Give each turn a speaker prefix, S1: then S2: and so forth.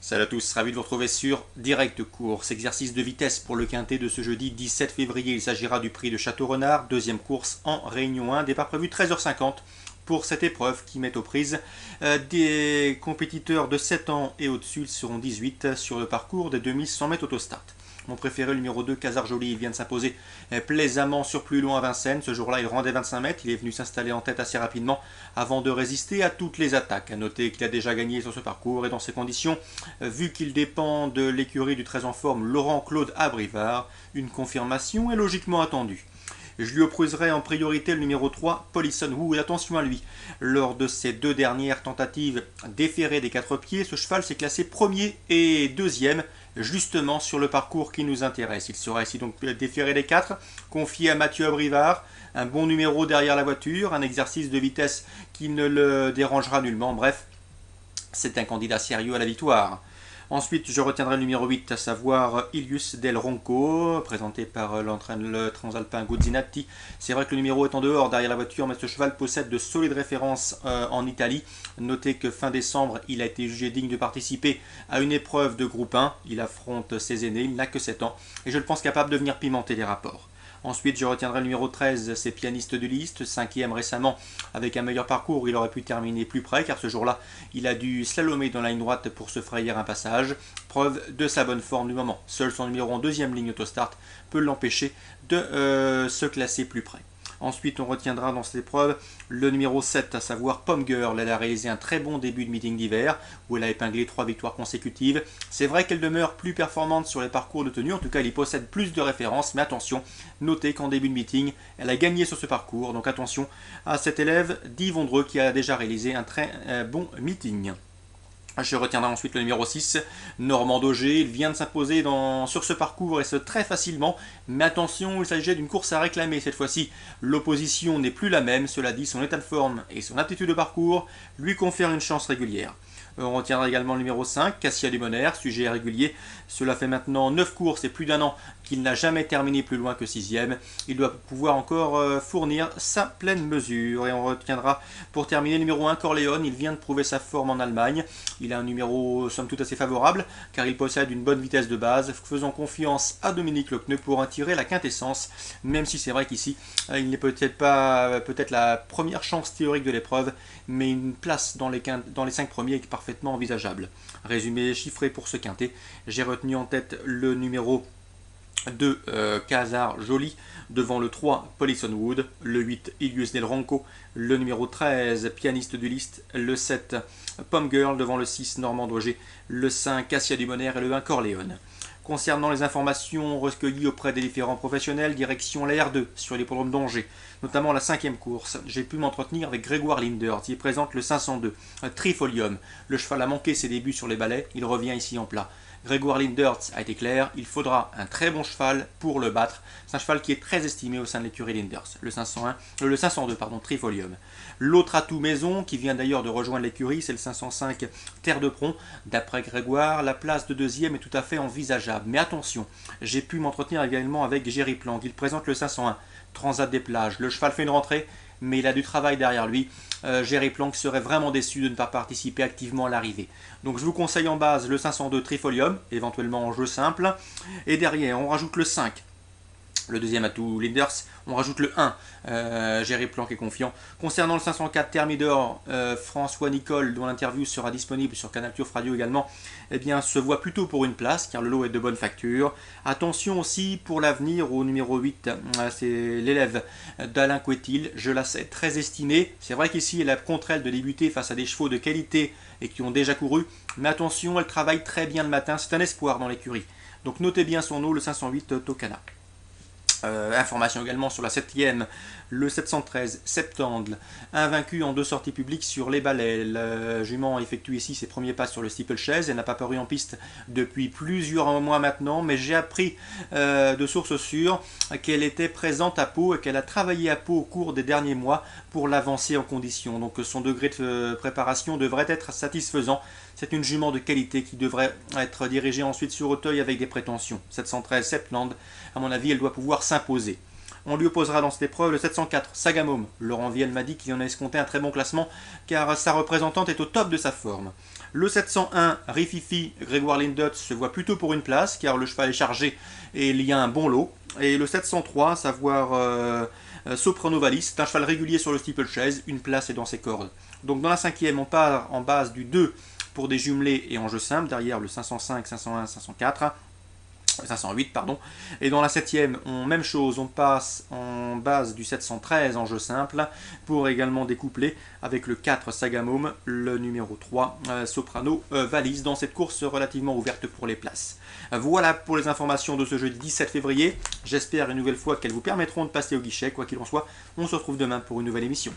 S1: Salut à tous, ravi de vous retrouver sur Direct Course. Exercice de vitesse pour le quintet de ce jeudi 17 février. Il s'agira du prix de Château-Renard, deuxième course en Réunion 1. Départ prévu 13h50 pour cette épreuve qui met aux prises des compétiteurs de 7 ans et au-dessus. Ils seront 18 sur le parcours des 2100 mètres autostart. Mon préféré, le numéro 2, Casar Joli, il vient de s'imposer plaisamment sur plus long à Vincennes. Ce jour-là, il rendait 25 mètres. Il est venu s'installer en tête assez rapidement avant de résister à toutes les attaques. A noter qu'il a déjà gagné sur ce parcours et dans ces conditions, vu qu'il dépend de l'écurie du très en forme Laurent-Claude Abrivard, une confirmation est logiquement attendue. Je lui opposerai en priorité le numéro 3, Polisson Wood. Attention à lui. Lors de ses deux dernières tentatives déférées des 4 pieds, ce cheval s'est classé premier et deuxième, justement sur le parcours qui nous intéresse. Il sera ici donc déféré des 4, confié à Mathieu Abrivard. Un bon numéro derrière la voiture, un exercice de vitesse qui ne le dérangera nullement. Bref, c'est un candidat sérieux à la victoire. Ensuite, je retiendrai le numéro 8, à savoir Ilius Del Ronco, présenté par le transalpin Guzzinatti. C'est vrai que le numéro est en dehors, derrière la voiture, mais ce cheval possède de solides références en Italie. Notez que fin décembre, il a été jugé digne de participer à une épreuve de groupe 1. Il affronte ses aînés, il n'a que 7 ans, et je le pense capable de venir pimenter les rapports. Ensuite, je retiendrai le numéro 13, c'est Pianiste de Liste, 5e récemment, avec un meilleur parcours. Il aurait pu terminer plus près, car ce jour-là, il a dû slalomer dans la ligne droite pour se frayer un passage. Preuve de sa bonne forme du moment. Seul son numéro en deuxième ligne autostart peut l'empêcher de se classer plus près. Ensuite, on retiendra dans cette épreuve le numéro 7, à savoir Pomme Girl. Elle a réalisé un très bon début de meeting d'hiver, où elle a épinglé 3 victoires consécutives. C'est vrai qu'elle demeure plus performante sur les parcours de tenue, en tout cas elle y possède plus de références, mais attention, notez qu'en début de meeting, elle a gagné sur ce parcours, donc attention à cet élève d'Yves Ondreux qui a déjà réalisé un très bon meeting. Je retiendrai ensuite le numéro 6, Normand Dauger. Il vient de s'imposer sur ce parcours et ce très facilement. Mais attention, il s'agit d'une course à réclamer cette fois-ci. L'opposition n'est plus la même. Cela dit, son état de forme et son aptitude de parcours lui confèrent une chance régulière. On retiendra également le numéro 5, Cassia Lumoner, sujet régulier. Cela fait maintenant 9 courses et plus d'un an qu'il n'a jamais terminé plus loin que 6e. Il doit pouvoir encore fournir sa pleine mesure. Et on retiendra pour terminer le numéro 1, Corleone. Il vient de prouver sa forme en Allemagne. Il a un numéro somme toute assez favorable car il possède une bonne vitesse de base, faisant confiance à Dominique Lecneux pour en tirer la quintessence, même si c'est vrai qu'ici il n'est peut-être pas la première chance théorique de l'épreuve, mais une place dans les 5 premiers est parfaitement envisageable. Résumé chiffré pour ce quintet, j'ai retenu en tête le numéro 2, Casar Joli, devant le 3, Polisson Wood, le 8, Ilius Del Ronco, le numéro 13, Pianiste de Liste, le 7, Pomme Girl, devant le 6, Normand Dauger, le 5, Cassia Lumoner et le 1, Corleone. Concernant les informations recueillies auprès des différents professionnels, direction la R2 sur l'hippodrome d'Angers, notamment la 5e course. J'ai pu m'entretenir avec Grégoire Linders, qui présente le 502, Trifolium. Le cheval a manqué ses débuts sur les balais, il revient ici en plat. Grégoire Linders a été clair, il faudra un très bon cheval pour le battre. C'est un cheval qui est très estimé au sein de l'écurie Linders, le 502, Trifolium. L'autre atout maison, qui vient d'ailleurs de rejoindre l'écurie, c'est le 505 Terre de Pron. D'après Grégoire, la place de deuxième est tout à fait envisageable. Mais attention, j'ai pu m'entretenir également avec Géry Planck. Il présente le 501 Transat des plages. Le cheval fait une rentrée, mais il a du travail derrière lui. Géry Planck serait vraiment déçu de ne pas participer activement à l'arrivée. Donc je vous conseille en base le 502 Trifolium, éventuellement en jeu simple. Et derrière, on rajoute le 5. Le deuxième atout Linders, on rajoute le 1, Géry Planck est confiant. Concernant le 504 Thermidor, François Nicole, dont l'interview sera disponible sur Canal Turf Radio également, eh bien, se voit plutôt pour une place, car le lot est de bonne facture. Attention aussi pour l'avenir au numéro 8, c'est l'élève d'Alain Couetil, je la sais très estimée. C'est vrai qu'ici, elle a contre elle de débuter face à des chevaux de qualité et qui ont déjà couru, mais attention, elle travaille très bien le matin, c'est un espoir dans l'écurie. Donc notez bien son nom, le 508 Tocana. Information également sur la 7e, le 713 Septembre, invaincu en 2 sorties publiques sur les balais. La jument effectue ici ses premiers pas sur le steeplechase. Elle n'a pas paru en piste depuis plusieurs mois maintenant, mais j'ai appris de sources sûres qu'elle était présente à Pau et qu'elle a travaillé à Pau au cours des derniers mois pour l'avancer en condition. Donc son degré de préparation devrait être satisfaisant. C'est une jument de qualité qui devrait être dirigée ensuite sur Auteuil avec des prétentions. 713 Septembre, à mon avis, elle doit pouvoir s'imposer. On lui opposera dans cette épreuve le 704 Sagamome. Laurent Vienne m'a dit qu'il en a escompté un très bon classement car sa représentante est au top de sa forme. Le 701 Rififi Grégoire Lindot se voit plutôt pour une place car le cheval est chargé et il y a un bon lot. Et le 703, savoir Soprano Valis, c'est un cheval régulier sur le steeplechase, une place est dans ses cordes. Donc dans la cinquième, on part en base du 2 pour des jumelés et en jeu simple, derrière le 505, 501, 504. 508 pardon, et dans la septième, même chose, on passe en base du 713 en jeu simple pour également découpler avec le 4 Sagamome, le numéro 3 Soprano Valise dans cette course relativement ouverte pour les places. Voilà pour les informations de ce jeudi 17 février, j'espère une nouvelle fois qu'elles vous permettront de passer au guichet, quoi qu'il en soit, on se retrouve demain pour une nouvelle émission.